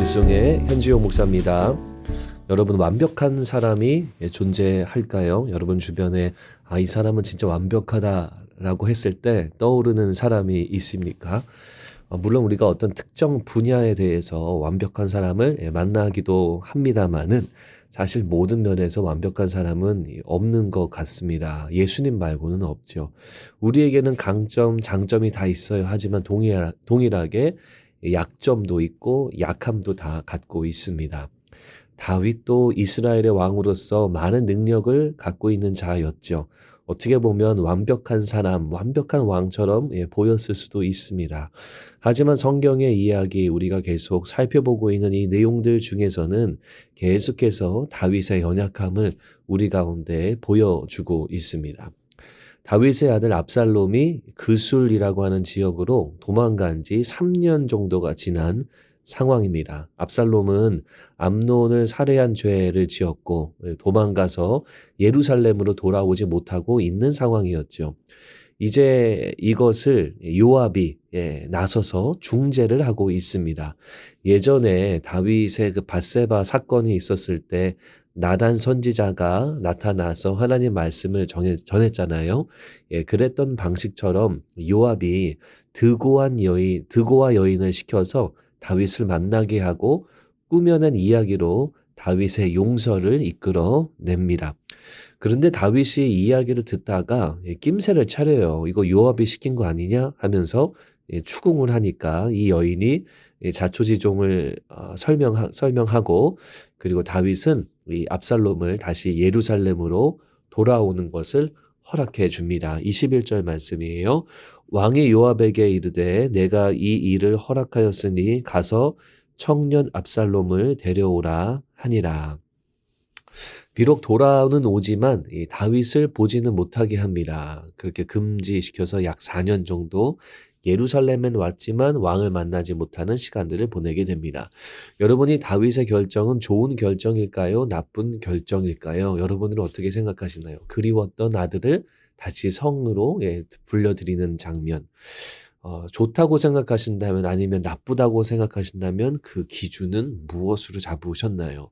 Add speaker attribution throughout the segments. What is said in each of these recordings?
Speaker 1: 김순의 현지용 목사입니다. 여러분, 완벽한 사람이 존재할까요? 여러분 주변에 이 사람은 진짜 완벽하다라고 했을 때 떠오르는 사람이 있습니까? 물론 우리가 어떤 특정 분야에 대해서 완벽한 사람을 만나기도 합니다만은 사실 모든 면에서 완벽한 사람은 없는 것 같습니다. 예수님 말고는 없죠. 우리에게는 강점, 장점이 다 있어요. 하지만 동일하게 약점도 있고 약함도 다 갖고 있습니다. 다윗도 이스라엘의 왕으로서 많은 능력을 갖고 있는 자였죠. 어떻게 보면 완벽한 사람, 완벽한 왕처럼 보였을 수도 있습니다. 하지만 성경의 이야기 우리가 계속 살펴보고 있는 이 내용들 중에서는 계속해서 다윗의 연약함을 우리 가운데 보여주고 있습니다. 다윗의 아들 압살롬이 그술이라고 하는 지역으로 도망간 지 3년 정도가 지난 상황입니다. 압살롬은 암논을 살해한 죄를 지었고 도망가서 예루살렘으로 돌아오지 못하고 있는 상황이었죠. 이제 이것을 요압이 나서서 중재를 하고 있습니다. 예전에 다윗의 그 밧세바 사건이 있었을 때 나단 선지자가 나타나서 하나님 말씀을 전했잖아요. 그랬던 방식처럼 요압이 드고와 여인을 시켜서 다윗을 만나게 하고 꾸며낸 이야기로 다윗의 용서를 이끌어냅니다. 그런데 다윗이 이야기를 듣다가 낌새를 차려요. 이거 요압이 시킨 거 아니냐 하면서 추궁을 하니까 이 여인이 자초지종을 설명하고, 그리고 다윗은 이 압살롬을 다시 예루살렘으로 돌아오는 것을 허락해 줍니다. 21절 말씀이에요. 왕이 요압에게 이르되 내가 이 일을 허락하였으니 가서 청년 압살롬을 데려오라 하니라. 비록 돌아오는 오지만 이 다윗을 보지는 못하게 합니다. 그렇게 금지시켜서 약 4년 정도 예루살렘엔 왔지만 왕을 만나지 못하는 시간들을 보내게 됩니다. 여러분이 다윗의 결정은 좋은 결정일까요? 나쁜 결정일까요? 여러분은 어떻게 생각하시나요? 그리웠던 아들을 다시 성으로 불려드리는 장면. 좋다고 생각하신다면, 아니면 나쁘다고 생각하신다면 그 기준은 무엇으로 잡으셨나요?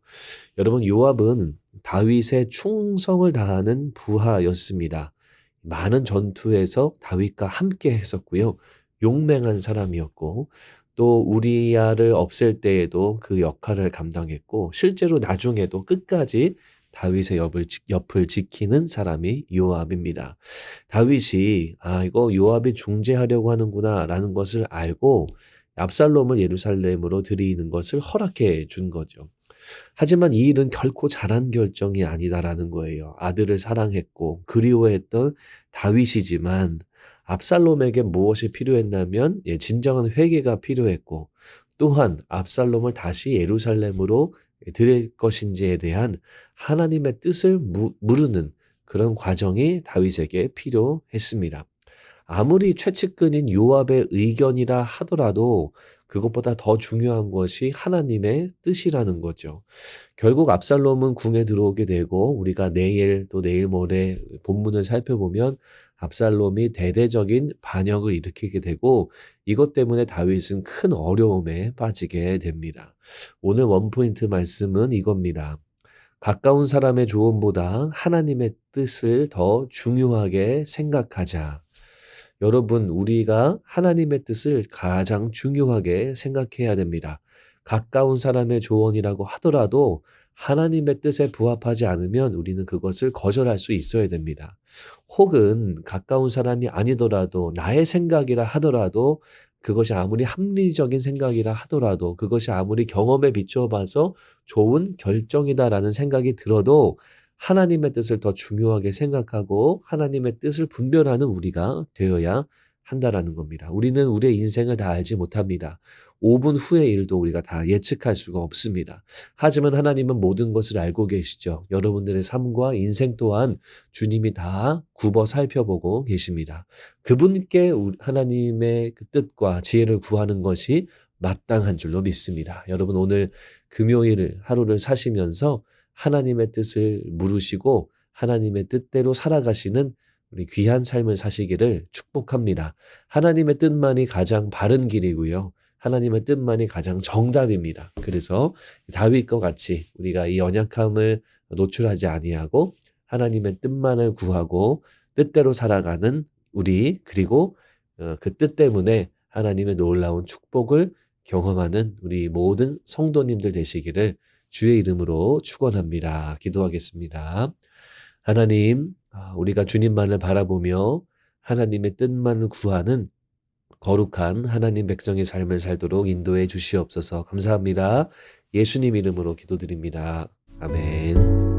Speaker 1: 여러분, 요압은 다윗의 충성을 다하는 부하였습니다. 많은 전투에서 다윗과 함께 했었고요. 용맹한 사람이었고, 또 우리야를 없앨 때에도 그 역할을 감당했고, 실제로 나중에도 끝까지 다윗의 옆을 지키는 사람이 요압입니다. 다윗이 이거 요압이 중재하려고 하는구나라는 것을 알고 압살롬을 예루살렘으로 들이는 것을 허락해 준 거죠. 하지만 이 일은 결코 잘한 결정이 아니다라는 거예요. 아들을 사랑했고 그리워했던 다윗이지만 압살롬에게 무엇이 필요했냐면 진정한 회개가 필요했고, 또한 압살롬을 다시 예루살렘으로 드릴 것인지에 대한 하나님의 뜻을 물으는 그런 과정이 다윗에게 필요했습니다. 아무리 최측근인 요압의 의견이라 하더라도 그것보다 더 중요한 것이 하나님의 뜻이라는 거죠. 결국 압살롬은 궁에 들어오게 되고, 우리가 내일 또 내일 모레 본문을 살펴보면 압살롬이 대대적인 반역을 일으키게 되고, 이것 때문에 다윗은 큰 어려움에 빠지게 됩니다. 오늘 원포인트 말씀은 이겁니다. 가까운 사람의 조언보다 하나님의 뜻을 더 중요하게 생각하자. 여러분, 우리가 하나님의 뜻을 가장 중요하게 생각해야 됩니다. 가까운 사람의 조언이라고 하더라도 하나님의 뜻에 부합하지 않으면 우리는 그것을 거절할 수 있어야 됩니다. 혹은 가까운 사람이 아니더라도 나의 생각이라 하더라도, 그것이 아무리 합리적인 생각이라 하더라도, 그것이 아무리 경험에 비추어 봐서 좋은 결정이다라는 생각이 들어도 하나님의 뜻을 더 중요하게 생각하고 하나님의 뜻을 분별하는 우리가 되어야 한다라는 겁니다. 우리는 우리의 인생을 다 알지 못합니다. 5분 후의 일도 우리가 다 예측할 수가 없습니다. 하지만 하나님은 모든 것을 알고 계시죠. 여러분들의 삶과 인생 또한 주님이 다 굽어 살펴보고 계십니다. 그분께 하나님의 그 뜻과 지혜를 구하는 것이 마땅한 줄로 믿습니다. 여러분, 오늘 금요일 하루를 사시면서 하나님의 뜻을 물으시고 하나님의 뜻대로 살아가시는 우리 귀한 삶을 사시기를 축복합니다. 하나님의 뜻만이 가장 바른 길이고요. 하나님의 뜻만이 가장 정답입니다. 그래서 다윗과 같이 우리가 이 연약함을 노출하지 아니하고 하나님의 뜻만을 구하고 뜻대로 살아가는 우리, 그리고 그 뜻 때문에 하나님의 놀라운 축복을 경험하는 우리 모든 성도님들 되시기를 주의 이름으로 축원합니다. 기도하겠습니다. 하나님, 우리가 주님만을 바라보며 하나님의 뜻만을 구하는 거룩한 하나님 백성의 삶을 살도록 인도해 주시옵소서. 감사합니다. 예수님 이름으로 기도드립니다. 아멘.